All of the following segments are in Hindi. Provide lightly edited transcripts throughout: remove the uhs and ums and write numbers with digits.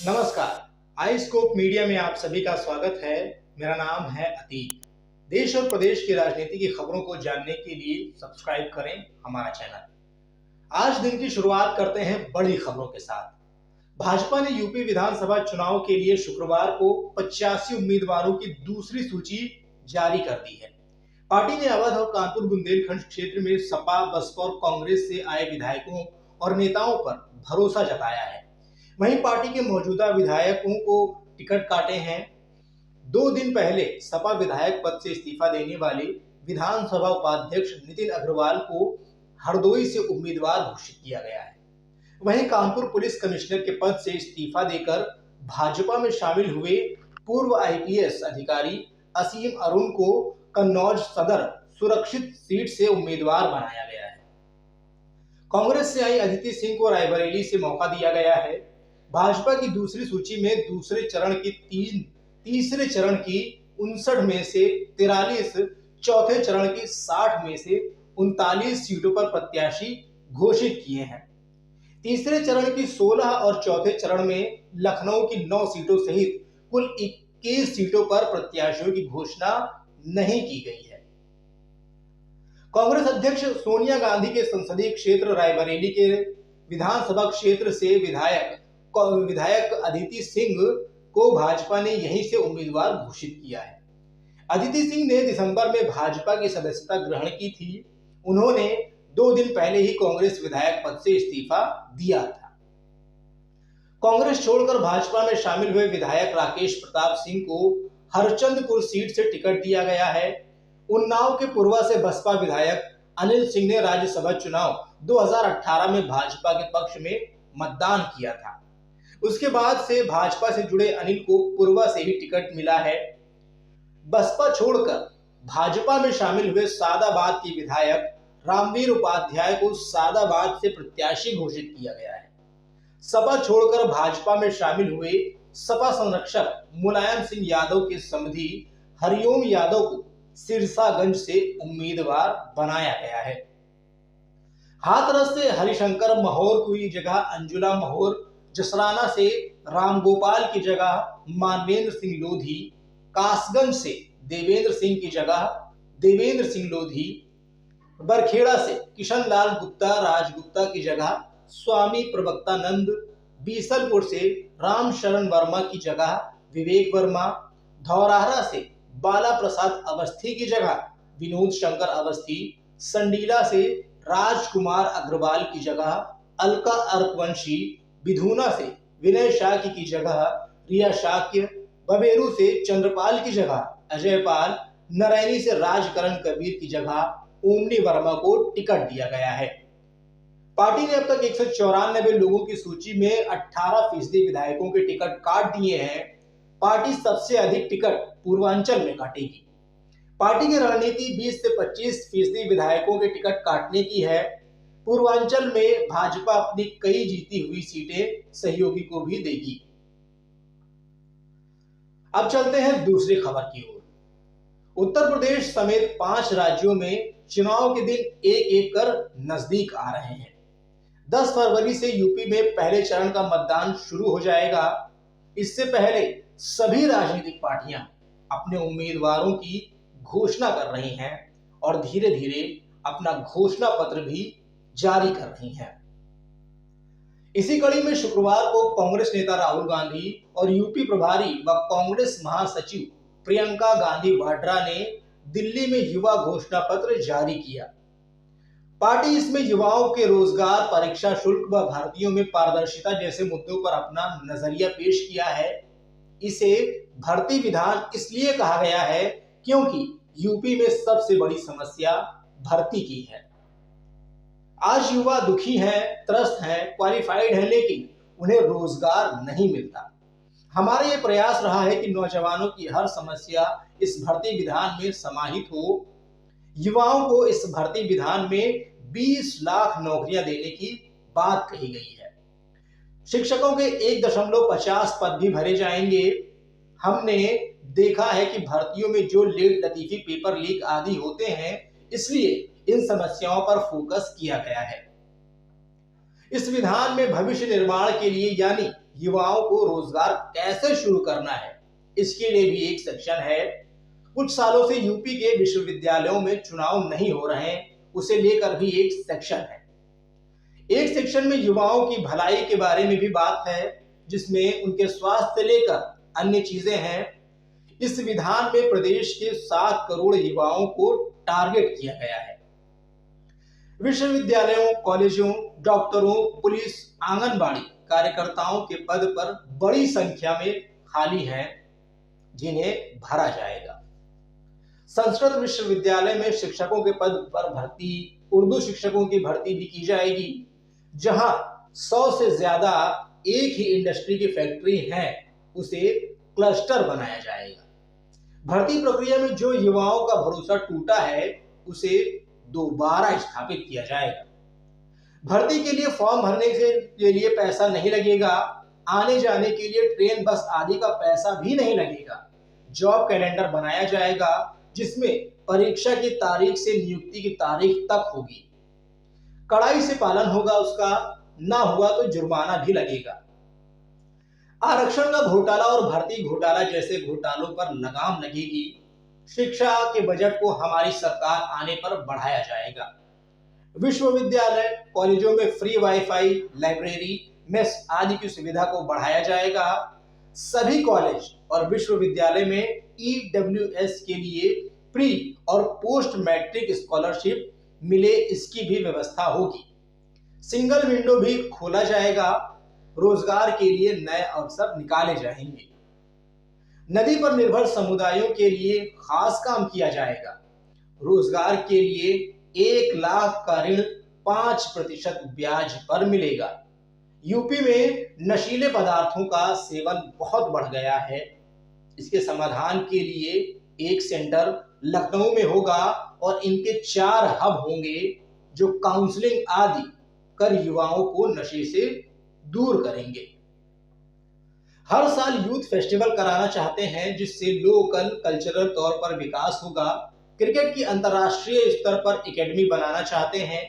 नमस्कार। आई स्कोप मीडिया में आप सभी का स्वागत है। मेरा नाम है अतीक। देश और प्रदेश की राजनीति की खबरों को जानने के लिए सब्सक्राइब करें हमारा चैनल। आज दिन की शुरुआत करते हैं बड़ी खबरों के साथ। भाजपा ने यूपी विधानसभा चुनाव के लिए शुक्रवार को 85 उम्मीदवारों की दूसरी सूची जारी कर दी है। पार्टी ने अवध और कानपुर बुंदेलखंड क्षेत्र में सपा, बसपा और कांग्रेस से आए विधायकों और नेताओं पर भरोसा जताया है। वहीं पार्टी के मौजूदा विधायकों को टिकट काटे हैं। 2 दिन पहले सपा विधायक पद से इस्तीफा देने वाले विधानसभा उपाध्यक्ष नितिन अग्रवाल को हरदोई से उम्मीदवार घोषित किया गया है। वहीं कानपुर पुलिस कमिश्नर के पद से इस्तीफा देकर भाजपा में शामिल हुए पूर्व आईपीएस अधिकारी असीम अरुण को कन्नौज सदर सुरक्षित सीट से उम्मीदवार बनाया गया है। कांग्रेस से आई अदिति सिंह को रायबरेली से मौका दिया गया है। भाजपा की दूसरी सूची में तीसरे चरण की 59 में से 43, चौथे चरण की 60 में से 39 सीटों पर प्रत्याशी घोषित किए हैं। तीसरे चरण की 16 और चौथे चरण में लखनऊ की 9 सीटों सहित कुल 21 सीटों पर प्रत्याशियों की घोषणा नहीं की गई है। कांग्रेस अध्यक्ष सोनिया गांधी के संसदीय क्षेत्र रायबरेली के विधानसभा क्षेत्र से विधायक अदिति सिंह को भाजपा ने यहीं से उम्मीदवार घोषित किया है। अदिति सिंह ने दिसंबर में भाजपा की सदस्यता ग्रहण की थी। उन्होंने 2 दिन पहले ही कांग्रेस विधायक पद से इस्तीफा दिया था। कांग्रेस छोड़कर भाजपा में शामिल हुए विधायक राकेश प्रताप सिंह को हरचंदपुर सीट से टिकट दिया गया है। उन्नाव के पूर्वा से बसपा विधायक अनिल सिंह ने राज्यसभा चुनाव 2018 में भाजपा के पक्ष में मतदान किया था। उसके बाद से भाजपा से जुड़े अनिल को पूर्वा से ही टिकट मिला है। बसपा छोड़कर भाजपा में शामिल हुए सादाबाद के विधायक रामवीर उपाध्याय को सादाबाद से प्रत्याशी घोषित किया गया है। सपा छोड़कर भाजपा में शामिल हुए सपा संरक्षक मुलायम सिंह यादव के समधी हरिओम यादव को सिरसागंज से उम्मीदवार बनाया गया है। हाथरस से हरिशंकर महोर की जगह अंजुला महोर, जसराना से रामगोपाल की जगह मानवेंद्र सिंह लोधी, कासगंज से देवेंद्र सिंह की जगह देवेंद्र सिंह लोधी, बरखेड़ा से किशन लाल गुप्ता राजगुप्ता की जगह स्वामी प्रवक्तानंद, बीसलपुर से राम शरण वर्मा की जगह विवेक वर्मा, धौरहरा से बाला प्रसाद अवस्थी की जगह विनोद शंकर अवस्थी, संडीला से राजकुमार अग्रवाल की जगह अलका अर्कवंशी, विधुना से विनय शाक्य की जगह रिया शाक्य, बबेरू से चंद्रपाल की जगह अजय पाल, नरैनी से राजकरण कबीर की जगह ओमनी वर्मा को टिकट दिया गया है। पार्टी ने अब तक 194 लोगों की सूची में 18% विधायकों के टिकट काट दिए हैं। पार्टी सबसे अधिक टिकट पूर्वांचल में काटेगी। पार्टी की रणनीति 20 से 25% विधायकों के टिकट काटने की है। पूर्वांचल में भाजपा अपनी कई जीती हुई सीटें सहयोगी को भी देगी। अब चलते हैं दूसरी खबर की ओर। उत्तर प्रदेश समेत 5 राज्यों में चुनाव के दिन एक एक कर नजदीक आ रहे हैं। 10 फरवरी से यूपी में पहले चरण का मतदान शुरू हो जाएगा। इससे पहले सभी राजनीतिक पार्टियां अपने उम्मीदवारों की घोषणा कर रही हैं और धीरे धीरे अपना घोषणा पत्र भी जारी कर रही हैं। इसी कड़ी में शुक्रवार को कांग्रेस नेता राहुल गांधी और यूपी प्रभारी व कांग्रेस महासचिव प्रियंका गांधी वाड्रा ने दिल्ली में युवा घोषणा पत्र जारी किया। पार्टी इसमें युवाओं के रोजगार, परीक्षा शुल्क व भर्तियों में पारदर्शिता जैसे मुद्दों पर अपना नजरिया पेश किया है। इसे भर्ती विधान इसलिए कहा गया है क्योंकि यूपी में सबसे बड़ी समस्या भर्ती की है। आज युवा दुखी हैं, त्रस्त हैं, क्वालिफाइड हैं, लेकिन उन्हें रोजगार नहीं मिलता। हमारा ये प्रयास रहा है कि नौजवानों की हर समस्या इस भर्ती विधान में समाहित हो। युवाओं को इस भर्ती विधान में 20 लाख नौकरियां देने की बात कही गई है। शिक्षकों के 1.50 पद भी भरे जाएंगे। हमने देखा है कि भर्तियों में जो लेट लतीफी, पेपर लीक आदि होते हैं, इसलिए इन समस्याओं पर फोकस किया गया है। इस विधान में भविष्य निर्माण के लिए यानी युवाओं को रोजगार कैसे शुरू करना है, इसके लिए भी एक सेक्शन है। कुछ सालों से यूपी के विश्वविद्यालयों में चुनाव नहीं हो रहे हैं, उसे लेकर भी एक सेक्शन है। एक सेक्शन में युवाओं की भलाई के बारे में भी बात है, जिसमें उनके स्वास्थ्य से लेकर अन्य चीजें हैं। इस विधान में प्रदेश के 7 करोड़ युवाओं को टारगेट किया गया है। विश्वविद्यालयों, कॉलेजों, डॉक्टरों, पुलिस, आंगनबाड़ी कार्यकर्ताओं के पद पर बड़ी संख्या में खाली हैं, जिन्हें भरा जाएगा। संस्कृत विश्वविद्यालय में शिक्षकों के पद पर भर्ती, उर्दू शिक्षकों की भर्ती भी की जाएगी। जहां 100 से ज्यादा एक ही इंडस्ट्री की फैक्ट्री है, उसे क्लस्टर बनाया जाएगा। भर्ती प्रक्रिया में जो युवाओं का भरोसा टूटा है, उसे दोबारा स्थापित किया जाएगा। भर्ती के लिए फॉर्म भरने के लिए पैसा नहीं लगेगा। आने जाने के लिए ट्रेन, बस आदि का पैसा भी नहीं लगेगा। जॉब कैलेंडर बनाया जाएगा, जिसमें परीक्षा की तारीख से नियुक्ति की तारीख तक होगी। कड़ाई से पालन होगा उसका, ना हुआ तो जुर्माना भी लगेगा। आरक्षण का घोटाला और भर्ती घोटाला जैसे घोटालों पर लगाम लगेगी। शिक्षा के बजट को हमारी सरकार आने पर बढ़ाया जाएगा। विश्वविद्यालय, कॉलेजों में फ्री वाईफाई, लाइब्रेरी, मेस आदि की सुविधा को बढ़ाया जाएगा। सभी कॉलेज और विश्वविद्यालय में ईडब्ल्यूएस के लिए प्री और पोस्ट मैट्रिक स्कॉलरशिप मिले, इसकी भी व्यवस्था होगी। सिंगल विंडो भी खोला जाएगा। रोजगार के लिए नए अवसर निकाले जाएंगे। नदी पर निर्भर समुदायों के लिए खास काम किया जाएगा। रोजगार के लिए 1 लाख का ऋण 5% ब्याज पर मिलेगा। यूपी में नशीले पदार्थों का सेवन बहुत बढ़ गया है। इसके समाधान के लिए एक सेंटर लखनऊ में होगा और इनके 4 हब होंगे, जो काउंसलिंग आदि कर युवाओं को नशे से दूर करेंगे। हर साल यूथ फेस्टिवल कराना चाहते हैं, जिससे लोकल कल्चरल तौर पर विकास होगा। क्रिकेट की अंतर्राष्ट्रीय स्तर पर एकेडमी बनाना चाहते हैं।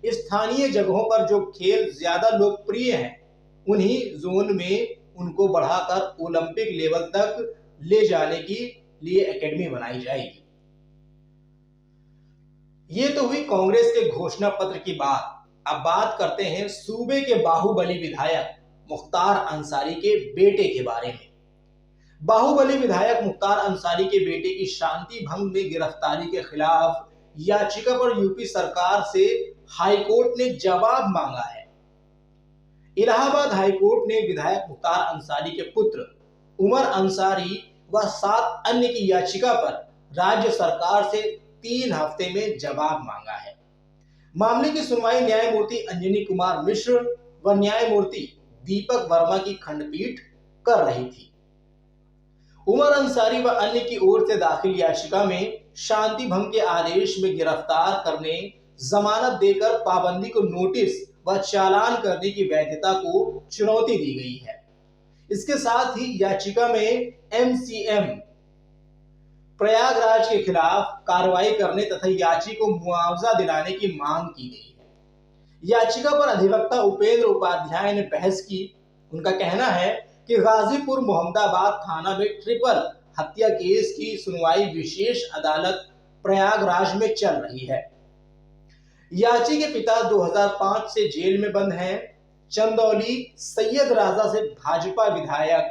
स्थानीय जगहों पर जो खेल ज्यादा लोकप्रिय हैं, उन्हीं जोन में उनको बढ़ाकर ओलंपिक लेवल तक ले जाने के लिए एकेडमी बनाई जाएगी। ये तो हुई कांग्रेस के घोषणा पत्र की बात। अब बात करते हैं सूबे के बाहुबली विधायक मुख्तार अंसारी के बेटे के बारे में। बाहुबली विधायक मुख्तार अंसारी के बेटे की शांति भंग में गिरफ्तारी के खिलाफ याचिका पर यूपी सरकार से हाईकोर्ट ने जवाब मांगा है। इलाहाबाद हाईकोर्ट ने विधायक मुख्तार अंसारी के पुत्र उमर अंसारी व 7 अन्य की याचिका पर राज्य सरकार से 3 हफ्ते में जवाब मांगा है। मामले की सुनवाई न्यायमूर्ति अंजनी कुमार मिश्र व न्यायमूर्ति दीपक वर्मा की खंडपीठ कर रही थी। उमर अंसारी व अन्य की ओर से दाखिल याचिका में शांति भंग के आदेश में गिरफ्तार करने, जमानत देकर पाबंदी को नोटिस व चालान करने की वैधता को चुनौती दी गई है। इसके साथ ही याचिका में एमसीएम प्रयागराज के खिलाफ कार्रवाई करने तथा याची को मुआवजा दिलाने की मांग की गई है। याचिका पर अधिवक्ता उपेंद्र उपाध्याय ने बहस की। उनका कहना है कि गाजीपुर मोहम्मदाबाद थाना में ट्रिपल हत्या केस की सुनवाई विशेष अदालत प्रयागराज में चल रही है। याची के पिता 2005 से जेल में बंद हैं। चंदौली सैयद राजा से भाजपा विधायक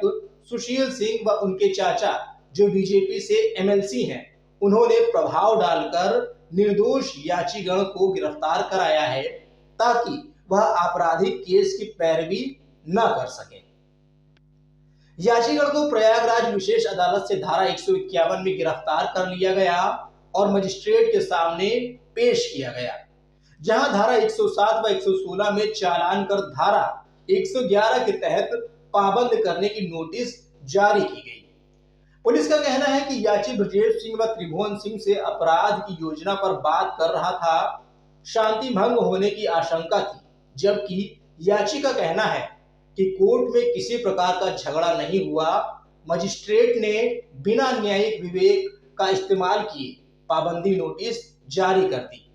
सुशील सिंह व उनके चाचा, जो बीजेपी से एमएलसी हैं, उन्होंने प्रभाव डालकर निर्दोष याचीगण को गिरफ्तार कराया है, ताकि वह आपराधिक केस की पैरवी न कर सके। याचीगण को प्रयागराज विशेष अदालत से धारा 151 में गिरफ्तार कर लिया गया और मजिस्ट्रेट के सामने पेश किया गया, जहां धारा 107 व 116 में चालान कर धारा 111 के तहत पाबंद करने की नोटिस जारी की गई। पुलिस का कहना है कि याची ब्रजेश सिंह व त्रिभुवन सिंह से अपराध की योजना पर बात कर रहा था। शांति भंग होने की आशंका थी, जबकि याची का कहना है कि कोर्ट में किसी प्रकार का झगड़ा नहीं हुआ। मजिस्ट्रेट ने बिना न्यायिक विवेक का इस्तेमाल किए पाबंदी नोटिस जारी कर दी।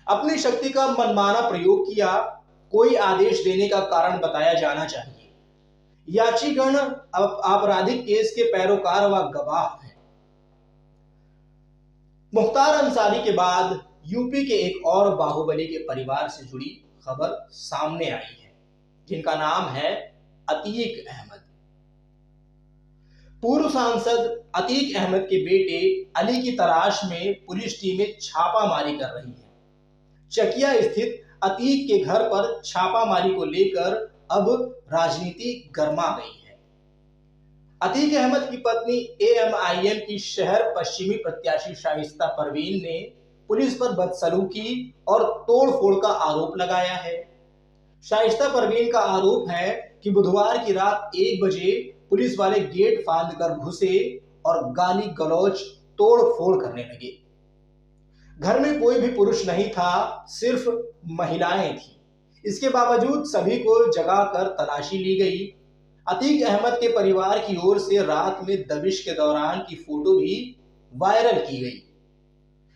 अपनी शक्ति का मनमाना प्रयोग किया। कोई आदेश देने का कारण बताया जाना चाहिए। याचिगण आपराधिक केस के पैरोकार व गवाह हैं। मुख्तार अंसारी के बाद यूपी के एक और बाहुबली के परिवार से जुड़ी खबर सामने आई है, जिनका नाम है अतीक अहमद। पूर्व सांसद अतीक अहमद के बेटे अली की तलाश में पुलिस टीमें छापामारी कर रही है। चकिया स्थित अतीक के घर पर छापामारी को लेकर अब राजनीति गर्मा गई है। अतीक अहमद की पत्नी एएमआईएम की शहर पश्चिमी प्रत्याशी शाइस्ता परवीन ने पुलिस पर बदसलूकी और तोड़फोड़ का आरोप लगाया है। शाइस्ता परवीन का आरोप है कि बुधवार की रात 1 बजे पुलिस वाले गेट फांद कर घुसे और गाली गलौज तोड़फोड़ करने लगे। घर में कोई भी पुरुष नहीं था, सिर्फ महिलाएं थी। इसके बावजूद सभी को जगाकर तलाशी ली गई। अतीक अहमद के परिवार की ओर से रात में दबिश के दौरान की फोटो भी वायरल की गई।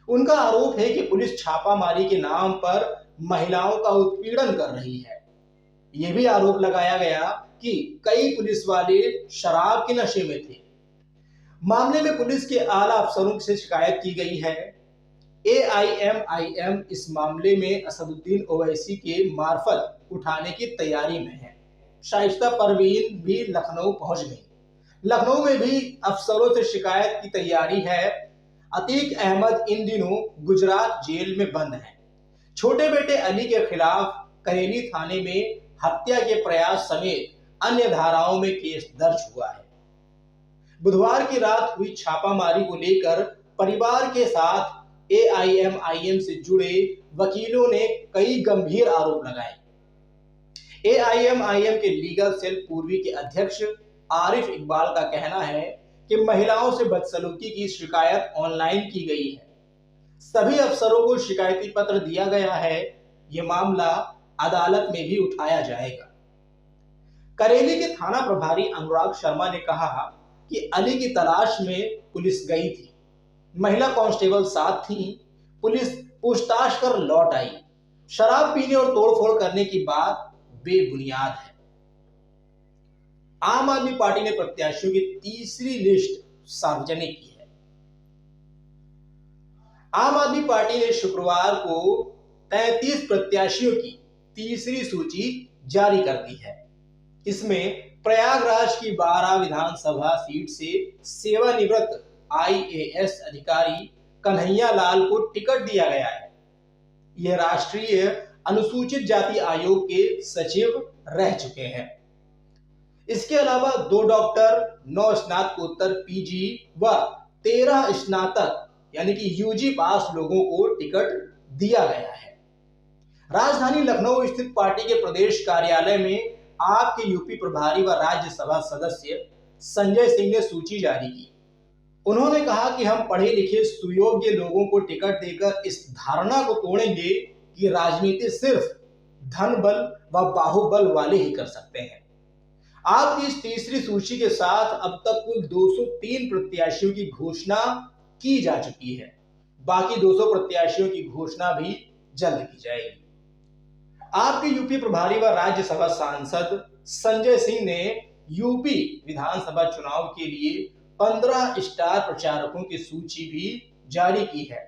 उनका आरोप है कि पुलिस छापामारी के नाम पर महिलाओं का उत्पीड़न कर रही है। यह भी आरोप लगाया गया कि कई पुलिस वाले शराब के नशे में थे। मामले में पुलिस के आला अफसरों से शिकायत की गई है। एआईएमआईएम इस मामले में असदुद्दीन ओवैसी के मार्फत उठाने की तैयारी में है। शाइस्ता परवीन भी लखनऊ पहुंच गई। लखनऊ में भी अफसरों से शिकायत की तैयारी है। अतीक अहमद इन दिनों गुजरात जेल में बंद है। छोटे बेटे अली के खिलाफ करेली थाने में हत्या के प्रयास समेत अन्य धाराओं में केस दर्ज हुआ है। बुधवार की रात हुई छापामारी को लेकर परिवार के साथ एआईएमआईएम से जुड़े वकीलों ने कई गंभीर आरोप लगाए। एआईएमआईएम के लीगल सेल पूर्वी के अध्यक्ष आरिफ इकबाल का कहना है कि महिलाओं से बदसलूकी की शिकायत ऑनलाइन की गई है। सभी अफसरों को शिकायती पत्र दिया गया है। यह मामला अदालत में भी उठाया जाएगा। करेली के थाना प्रभारी अनुराग शर्मा ने कहा कि अली की तलाश में पुलिस गई थी। महिला कांस्टेबल साथ थी। पुलिस पूछताछ कर लौट आई। शराब पीने और तोड़फोड़ करने की बात बेबुनियाद है। आम आदमी पार्टी ने प्रत्याशियों की तीसरी लिस्ट सार्वजनिक की है। आम आदमी पार्टी ने शुक्रवार को 33 प्रत्याशियों की तीसरी सूची जारी कर दी है। इसमें प्रयागराज की 12 विधानसभा सीट से सेवानिवृत्त आईएएस अधिकारी कन्हैया लाल को टिकट दिया गया है। यह राष्ट्रीय अनुसूचित जाति आयोग के सचिव रह चुके हैं। इसके अलावा 2 डॉक्टर, 9 स्नातकोत्तर पीजी व 13 स्नातक यानी कि यूजी पास लोगों को टिकट दिया गया है। राजधानी लखनऊ स्थित पार्टी के प्रदेश कार्यालय में आपके यूपी प्रभारी व राज्यसभा सदस्य संजय सिंह ने सूची जारी की। उन्होंने कहा कि हम पढ़े लिखे सुयोग्य लोगों को टिकट देकर इस धारणा को तोड़ेंगे कि राजनीति सिर्फ धन बल व बाहुबल वाले ही कर सकते हैं। आपकी इस तीसरी सूची के साथ अब तक कुल 203 प्रत्याशियों की घोषणा की जा चुकी है। बाकी 200 प्रत्याशियों की घोषणा भी जल्द की जाएगी। आपके यूपी प्रभारी व राज्यसभा सांसद संजय सिंह ने यूपी विधानसभा चुनाव के लिए 15 स्टार प्रचारकों की सूची भी जारी की है।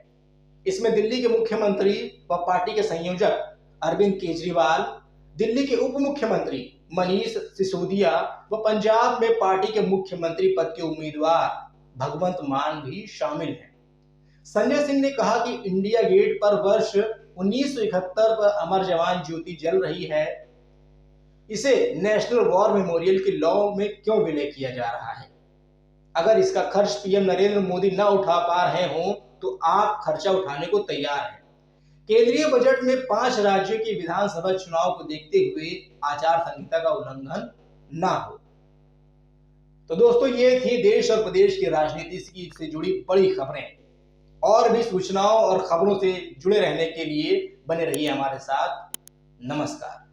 इसमें दिल्ली के मुख्यमंत्री व पार्टी के संयोजक अरविंद केजरीवाल, दिल्ली के उप मुख्यमंत्री मनीष सिसोदिया व पंजाब में पार्टी के मुख्यमंत्री पद के उम्मीदवार भगवंत मान भी शामिल हैं। संजय सिंह ने कहा कि इंडिया गेट पर वर्ष 1971 पर अमर जवान ज्योति जल रही है। इसे नेशनल वॉर मेमोरियल के लॉ में क्यों विलय किया जा रहा है? अगर इसका खर्च पीएम नरेंद्र मोदी न उठा पा रहे हों तो आप खर्चा उठाने को तैयार हैं। केंद्रीय बजट में 5 राज्यों के विधानसभा चुनाव को देखते हुए आचार संहिता का उल्लंघन ना हो। तो दोस्तों, ये थी देश और प्रदेश की राजनीति से जुड़ी बड़ी खबरें। और भी सूचनाओं और खबरों से जुड़े रहने के लिए बने रहिए हमारे साथ। नमस्कार।